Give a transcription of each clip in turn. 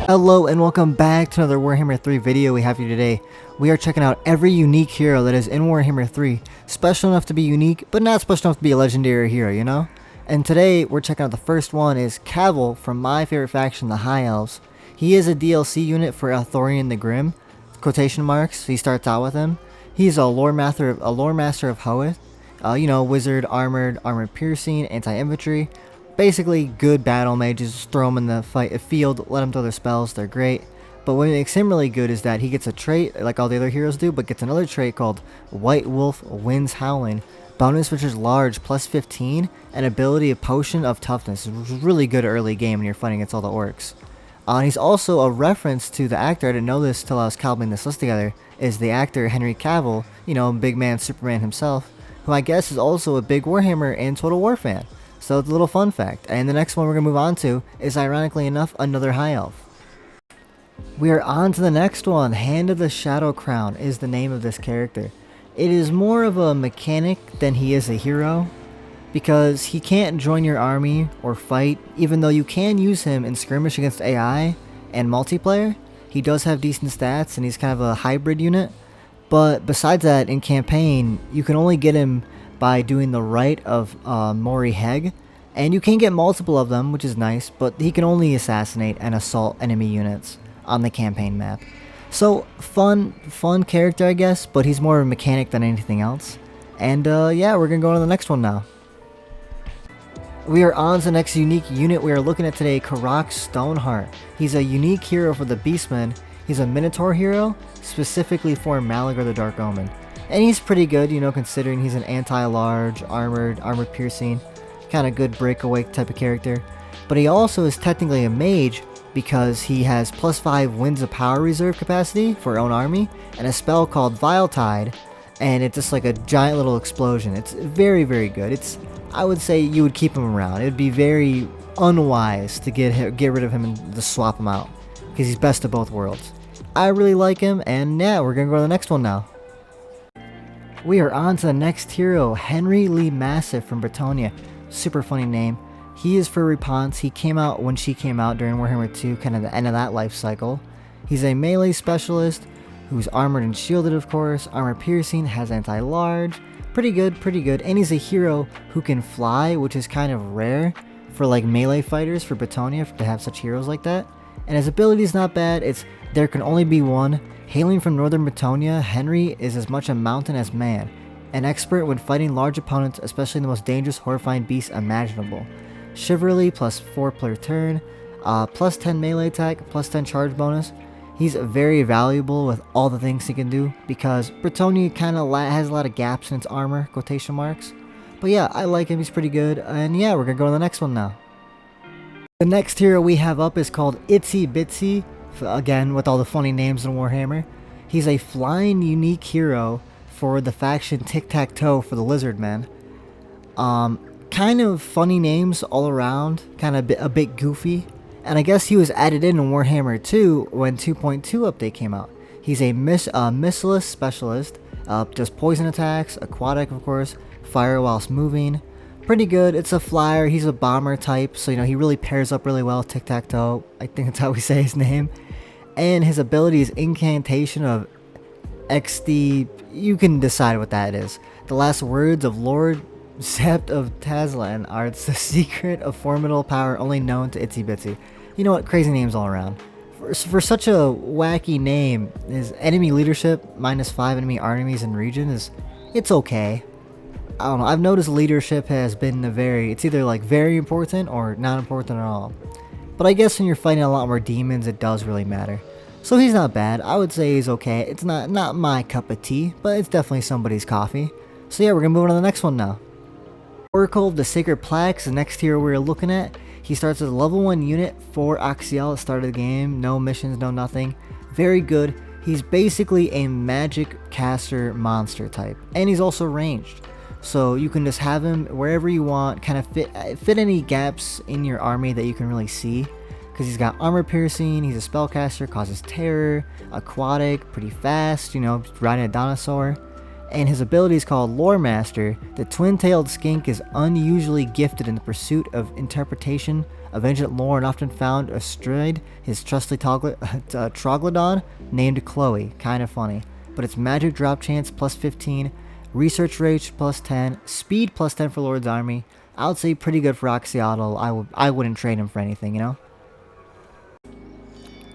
Hello and welcome back to another Warhammer 3 video we have here today. We are checking out every unique hero that is in Warhammer 3. Special enough to be unique, but not special enough to be a legendary hero, you know? And today we're checking out the first one is Cavill from my favorite faction, the High Elves. He is a DLC unit for Thorian the Grim, quotation marks, he starts out with him. He's a lore master of Hoeth. Wizard, armored piercing, anti-infantry. Basically, good battle mages. Just throw them in the field, let them throw their spells, they're great. But what makes him really good is that he gets a trait, like all the other heroes do, but gets another trait called White Wolf Winds Howling. Bonus which is large, plus 15, and ability of Potion of Toughness, which is really good early game when you're fighting against all the orcs. He's also a reference to the actor, I didn't know this till I was cobbling this list together, is the actor Henry Cavill, big man Superman himself, who I guess is also a big Warhammer and Total War fan. So it's a little fun fact. And the next one we're going to move on to is, ironically enough, another High Elf. We are on to the next one. Hand of the Shadow Crown is the name of this character. It is more of a mechanic than he is a hero, because he can't join your army or fight, even though you can use him in skirmish against AI and multiplayer. He does have decent stats and he's kind of a hybrid unit. But besides that, in campaign, you can only get him by doing the rite of Mori Heg, and you can get multiple of them, which is nice, but he can only assassinate and assault enemy units on the campaign map. So fun character, I guess, but he's more of a mechanic than anything else. And yeah, we're gonna go on to the next one now. We are on to the next unique unit we are looking at today, Karak Stoneheart. He's a unique hero for the Beastmen. He's a Minotaur hero, specifically for Malagar the Dark Omen. And he's pretty good, considering he's an anti-large, armored piercing, kind of good breakaway type of character. But he also is technically a mage because he has plus 5 Winds of Power reserve capacity for our own army, and a spell called Vile Tide, and it's just like a giant little explosion. It's very, very good. I would say you would keep him around. It would be very unwise to get rid of him and just swap him out, because he's best of both worlds. I really like him, and yeah, we're going to go to the next one now. We are on to the next hero, Henry Lee Massive from Bretonnian. Super funny name. He is for Reponse. He came out when she came out during Warhammer 2, kind of the end of that life cycle. He's a melee specialist who's armored and shielded, of course. Armor piercing, has anti-large. Pretty good. And he's a hero who can fly, which is kind of rare for like melee fighters for Bretonnian to have such heroes like that. And his ability is not bad. There can only be one. Hailing from northern Bretonnia, Henry is as much a mountain as man, an expert when fighting large opponents, especially the most dangerous, horrifying beasts imaginable. Chivalry, plus 4 per turn, plus 10 melee attack, plus 10 charge bonus. He's very valuable with all the things he can do, because Bretonnia kind of has a lot of gaps in its armor, quotation marks. But yeah, I like him, he's pretty good, and yeah, we're gonna go to the next one now. The next hero we have up is called Itsy Bitsy. Again, with all the funny names in Warhammer. He's a flying unique hero for the faction Tic-Tac-Toe for the Lizardmen. Kind of funny names all around, kind of a bit goofy. And I guess he was added in Warhammer 2 when 2.2 update came out. He's a missileless specialist, does poison attacks, aquatic of course, fire whilst moving. Pretty good. It's a flyer, he's a bomber type, so he really pairs up really well with Tic-Tac-Toe. I think that's how we say his name. And his ability is Incantation of XD. You can decide what that is. The last words of Lord Sept of Tazlan are the secret of formidable power only known to Itsy Bitsy. You know what? Crazy names all around. For such a wacky name, his enemy leadership, -5 enemy enemies in region, it's okay. I don't know, I've noticed leadership has been it's either like very important or not important at all. But I guess when you're fighting a lot more demons, it does really matter. So he's not bad. I would say he's okay. It's not my cup of tea, but it's definitely somebody's coffee. So yeah, we're gonna move on to the next one now. Oracle of the Sacred Plaques, the next hero we're looking at. He starts as a level 1 unit for Axial at the start of the game. No missions, no nothing. Very good. He's basically a magic caster monster type. And he's also ranged. So you can just have him wherever you want, kind of fit any gaps in your army that you can really see. Because he's got armor piercing, he's a spellcaster, causes terror, aquatic, pretty fast, riding a dinosaur. And his ability is called Lore Master. The twin-tailed skink is unusually gifted in the pursuit of interpretation of ancient lore and often found astride his trusty troglodyte named Chloe. Kind of funny. But it's magic drop chance plus 15, research rate plus 10, speed plus 10 for Lord's Army. I would say pretty good for Oxyotl. I wouldn't trade him for anything, you know?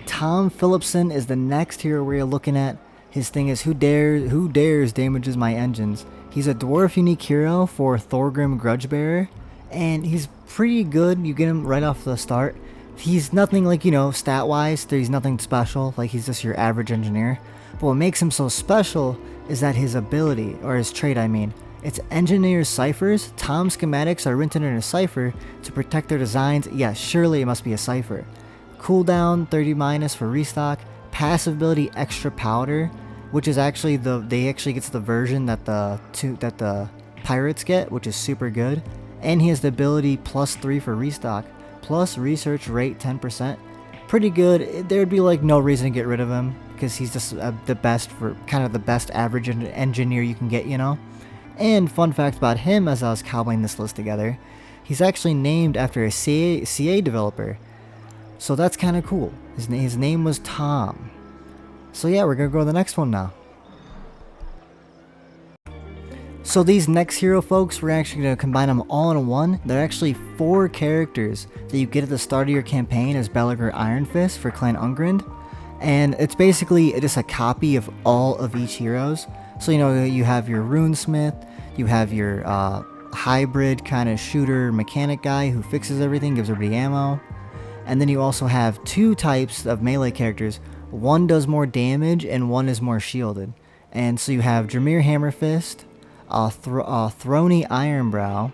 Tom Phillipson is the next hero we're looking at. His thing is who dares damages my engines. He's a dwarf unique hero for Thorgrim Grudgebearer, and he's pretty good. You get him right off the start. He's nothing like, you know, stat wise, he's nothing special, like he's just your average engineer. But what makes him so special is that his ability, or his trait I mean, it's Engineer's Ciphers. Tom's schematics are written in a cipher to protect their designs. Yes, surely it must be a cipher. Cooldown 30 minus for restock. Passive ability Extra Powder, which is actually they actually gets the version that the pirates get, which is super good. And he has the ability plus 3 for restock, plus research rate 10%. Pretty good. There'd be like no reason to get rid of him because he's just the best for kind of the best average engineer you can get, you know. And fun fact about him, as I was cobbling this list together, he's actually named after a CA developer. So that's kind of cool. His name was Tom. So yeah, we're going to go to the next one now. So these next hero folks, we're actually going to combine them all in one. They're actually 4 characters that you get at the start of your campaign as Belegar Iron Fist for Clan Angrund. And it's basically just a copy of all of each heroes. So, you know, you have your runesmith, you have your hybrid kind of shooter mechanic guy who fixes everything, gives everybody ammo. And then you also have 2 types of melee characters. One does more damage and one is more shielded. And so you have Dramir Hammerfist, Throny Ironbrow,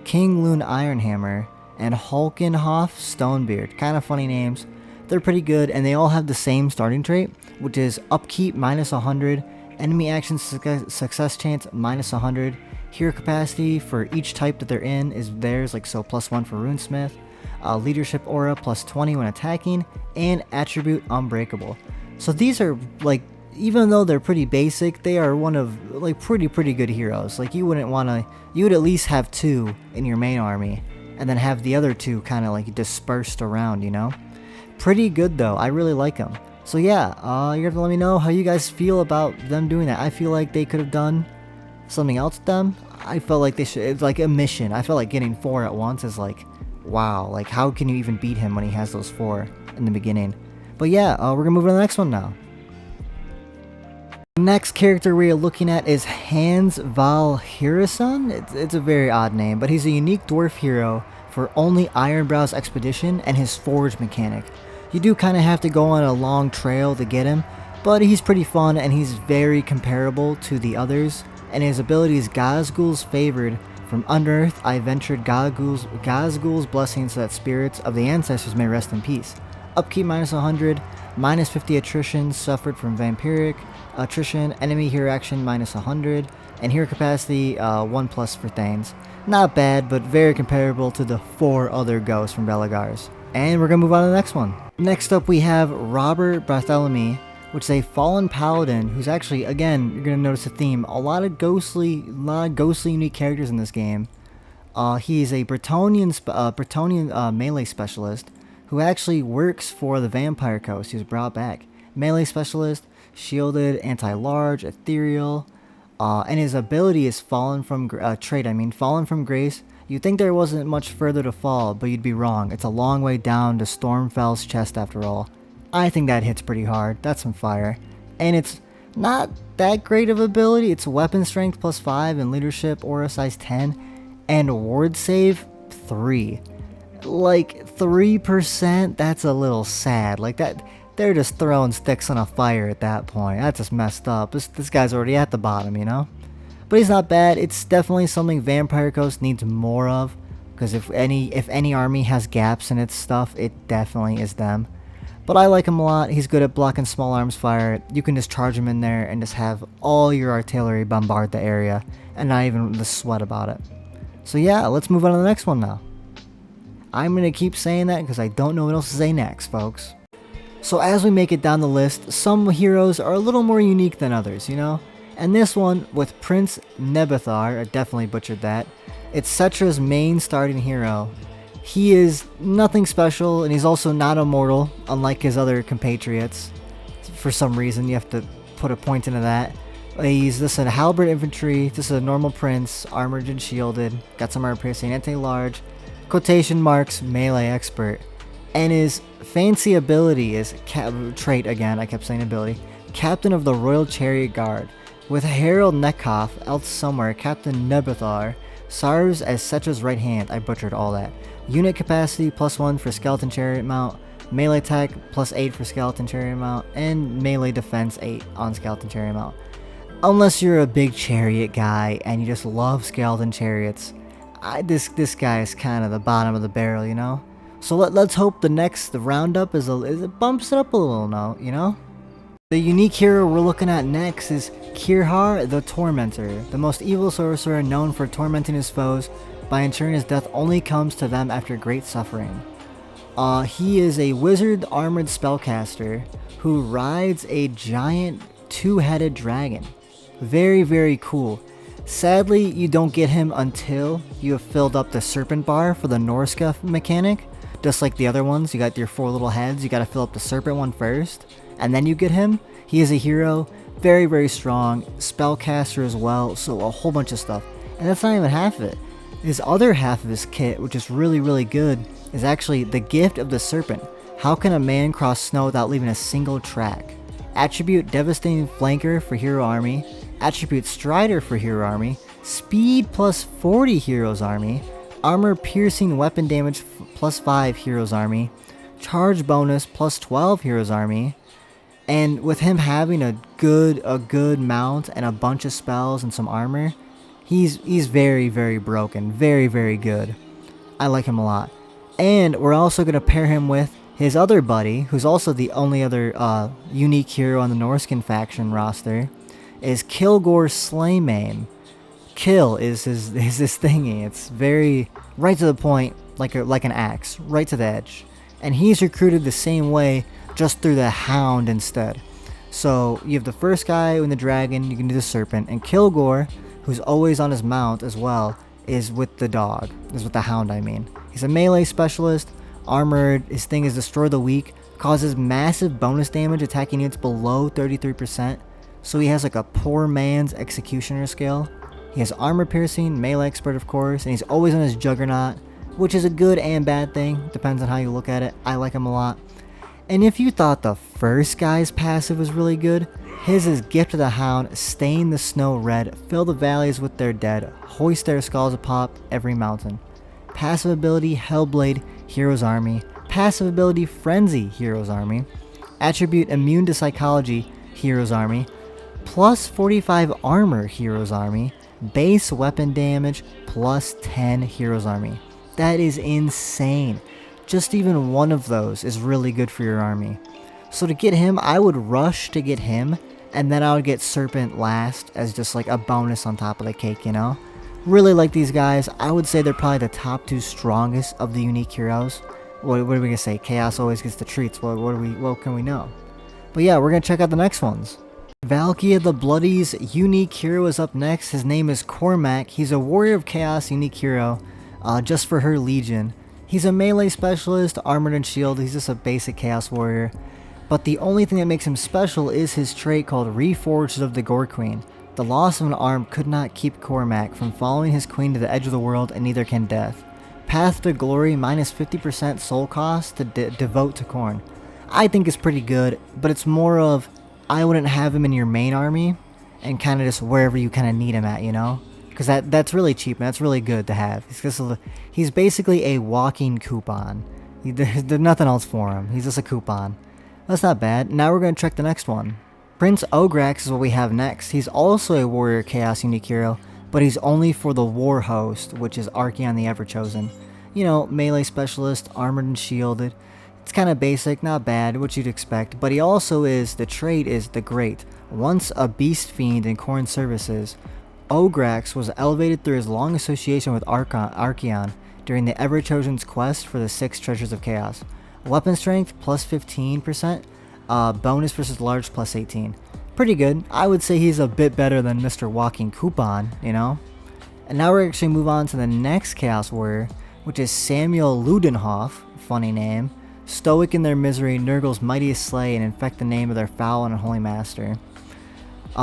King Loon Ironhammer, and Hulkenhoff Stonebeard. Kind of funny names. They're pretty good, and they all have the same starting trait, which is upkeep minus 100, enemy action success chance minus 100, hero capacity for each type that they're in is theirs, like so plus 1 for runesmith, leadership aura plus 20 when attacking, and attribute unbreakable. So these are like, even though they're pretty basic, they are one of like pretty good heroes. Like you would at least have 2 in your main army, and then have the other 2 kind of like dispersed around, you know? Pretty good though, I really like them. So yeah, you're gonna have to let me know how you guys feel about them doing that. I feel like they could have done something else with them. I felt like they should, it's like a mission. I felt like getting 4 at once is like, wow, like how can you even beat him when he has those 4 in the beginning? But yeah, we're gonna move on to the next one now. The next character we are looking at is Hans Valhirason. It's a very odd name, but he's a unique dwarf hero for only Ironbrow's expedition and his forge mechanic. You do kind of have to go on a long trail to get him, but he's pretty fun and he's very comparable to the others. And his ability is Gazgul's Favored. From Unearth, I ventured Gazgul's blessings so that spirits of the ancestors may rest in peace. Upkeep minus 100, minus 50 attrition suffered from vampiric attrition, enemy hero action minus 100, and hero capacity 1+ for Thanes. Not bad, but very comparable to the 4 other ghosts from Belegars. And we're going to move on to the next one. Next up we have Robert Bartholomew, which is a fallen paladin who's actually, again, you're going to notice a theme. A lot of ghostly unique characters in this game. He is a Bretonnian melee specialist who actually works for the Vampire Coast. He was brought back. Melee specialist, shielded, anti-large, ethereal, and his ability is Fallen from Grace. You'd think there wasn't much further to fall, but you'd be wrong. It's a long way down to Stormfell's chest after all. I think that hits pretty hard. That's some fire. And it's not that great of ability. It's weapon strength plus 5 and leadership aura size 10 and ward save 3. Like 3%, that's a little sad. Like that, they're just throwing sticks on a fire at that point. That's just messed up. This guy's already at the bottom, you know? But he's not bad. It's definitely something Vampire Coast needs more of. Because if any army has gaps in its stuff, it definitely is them. But I like him a lot. He's good at blocking small arms fire. You can just charge him in there and just have all your artillery bombard the area and not even sweat about it. So yeah, let's move on to the next one now. I'm going to keep saying that because I don't know what else to say next, folks. So as we make it down the list, some heroes are a little more unique than others, you know? And this one with Prince Nebethar, I definitely butchered that. It's Cetra's main starting hero. He is nothing special, and he's also not immortal, unlike his other compatriots. For some reason, you have to put a point into that. He's this a halberd infantry, this is a normal prince, armored and shielded, got some armor piercing, anti-large, quotation marks, melee expert. And his fancy ability is, trait again, I kept saying ability, Captain of the Royal Chariot Guard. With Harold Nekhoff, else somewhere, Captain Nebethar serves as Cetra's right hand. I butchered all that. Unit capacity +1 for skeleton chariot mount, melee attack +8 for skeleton chariot mount, and melee defense 8 on skeleton chariot mount. Unless you're a big chariot guy and you just love skeleton chariots, this guy is kind of the bottom of the barrel, you know? So let's hope the roundup it bumps it up a little now, you know? The unique hero we're looking at next is Kirhar the Tormentor, the most evil sorcerer known for tormenting his foes by ensuring his death only comes to them after great suffering. He is a wizard armored spellcaster who rides a giant two-headed dragon. Very, very cool. Sadly, you don't get him until you have filled up the serpent bar for the Norsca mechanic. Just like the other ones, you got your 4 little heads, you gotta fill up the serpent one first, and then you get him. He is a hero, very, very strong, spellcaster as well, so a whole bunch of stuff. And that's not even half of it. His other half of his kit, which is really, really good, is actually the Gift of the Serpent. How can a man cross snow without leaving a single track? Attribute Devastating Flanker for Hero Army, Attribute Strider for Hero Army, Speed +40 Heroes Army, Armor Piercing Weapon Damage +5 Heroes Army, Charge Bonus +12 Heroes Army, and with him having a good mount and a bunch of spells and some armor, he's very, very broken, very, very good. I like him a lot. And we're also going to pair him with his other buddy, who's also the only other unique hero on the Norscan faction roster, is Kilgore Slaymaim. Kill is his thingy. It's very right to the point, like an axe, right to the edge. And he's recruited the same way, just through the hound instead. So you have the first guy in the dragon, you can do the serpent, and Kilgore, who's always on his mount as well, is with the dog. Is with the hound, I mean. He's a melee specialist, armored, his thing is destroy the weak, causes massive bonus damage attacking units below 33%, so he has like a poor man's executioner skill. He has armor piercing, melee expert of course, and he's always on his juggernaut, which is a good and bad thing, depends on how you look at it. I like him a lot. And if you thought the first guy's passive was really good, his is Gift of the Hound, Stain the Snow Red, Fill the Valleys with Their Dead, Hoist Their Skulls atop every mountain. Passive ability Hellblade, Heroes Army. Passive ability Frenzy, Heroes Army. Attribute Immune to Psychology, Heroes Army. +45 Armor, Heroes Army. Base Weapon Damage, +10 Heroes Army. That is insane. Just even one of those is really good for your army. So to get him, I would rush to get him, and then I would get Serpent last as just like a bonus on top of the cake, you know? Really like these guys. I would say they're probably the top 2 strongest of the unique heroes. What are we gonna say? Chaos always gets the treats. What can we know? But yeah, we're gonna check out the next ones. Valkia the Bloody's unique hero is up next. His name is Cormac. He's a Warrior of Chaos unique hero, just for her Legion. He's a melee specialist, armored and shielded. He's just a basic Chaos Warrior. But the only thing that makes him special is his trait called Reforged of the Gore Queen. The loss of an arm could not keep Cormac from following his queen to the edge of the world, and neither can death. Path to Glory minus 50% soul cost to devote to Khorne. I think is pretty good, but it's more of, I wouldn't have him in your main army, and kind of just wherever you kind of need him at, you know? Because that's really cheap, and that's really good to have. He's basically a walking coupon. There's nothing else for him. He's just a coupon. That's not bad. Now we're going to check the next one. Prince Ograx is what we have next. He's also a Warrior Chaos unique hero, but he's only for the War Host, which is Archaon the Everchosen. You know, melee specialist, armored and shielded. It's kind of basic, not bad, what you'd expect, but he also is, the trait is the Great. Once a beast fiend in Khorne services, Ograx was elevated through his long association with Archaon during the Everchosen's quest for the 6 Treasures of Chaos. Weapon strength plus 15%, bonus versus large plus 18. pretty good. I would say he's a bit better than Mr. Walking Coupon, you know? And now we're actually move on to the next Chaos Warrior, which is Samuel Ludenhoff, funny name. Stoic in their misery, Nurgle's mightiest slay, and infect the name of their foul and unholy master.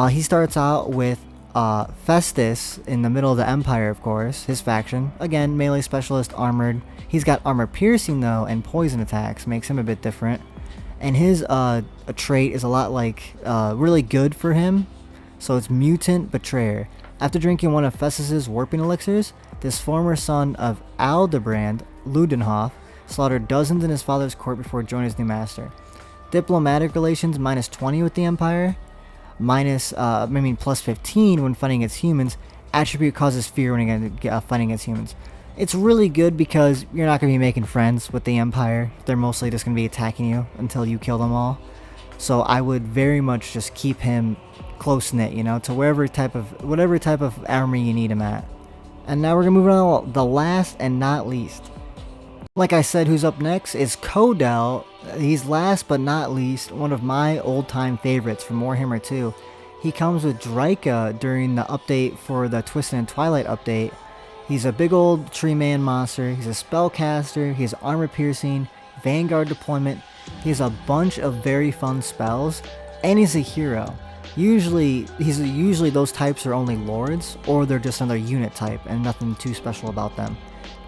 He starts out with Festus in the middle of the Empire, of course, his faction. Again, melee specialist, armored. He's got armor piercing though, and poison attacks, makes him a bit different. And his a trait is a lot like really good for him. So it's Mutant Betrayer. After drinking one of Festus's warping elixirs, this former son of Aldebrand Ludenhoff slaughtered dozens in his father's court before joining his new master. Diplomatic relations -20 with the Empire, plus 15 when fighting against humans. Attribute causes fear when fighting against humans. It's really good because you're not going to be making friends with the Empire. They're mostly just going to be attacking you until you kill them all. So I would very much just keep him close knit, you know, to whatever type of army you need him at. And now we're going to move on to the last and not least. Like I said, who's up next is Codell. He's last but not least, one of my old-time favorites from Warhammer 2. He comes with Draika during the update for the Twisted and Twilight update. He's a big old tree man monster. He's a spellcaster. He has armor piercing, vanguard deployment. He has a bunch of very fun spells, and he's a hero. Usually those types are only lords, or they're just another unit type, and nothing too special about them.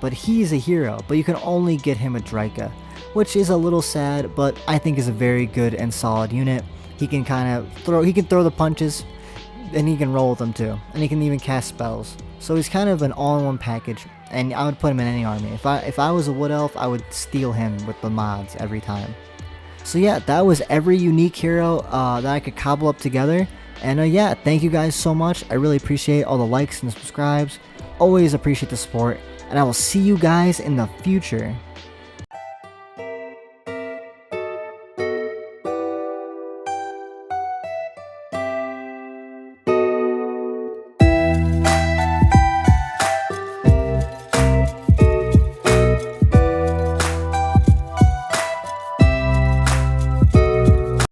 But he's a hero, but you can only get him a Draika, which is a little sad, but I think is a very good and solid unit. He can throw the punches, and he can roll with them too, and he can even cast spells. So he's kind of an all-in-one package, and I would put him in any army. If I was a Wood Elf, I would steal him with the mods every time. So yeah, that was every unique hero that I could cobble up together. And yeah, thank you guys so much. I really appreciate all the likes and subscribes. Always appreciate the support. And I will see you guys in the future.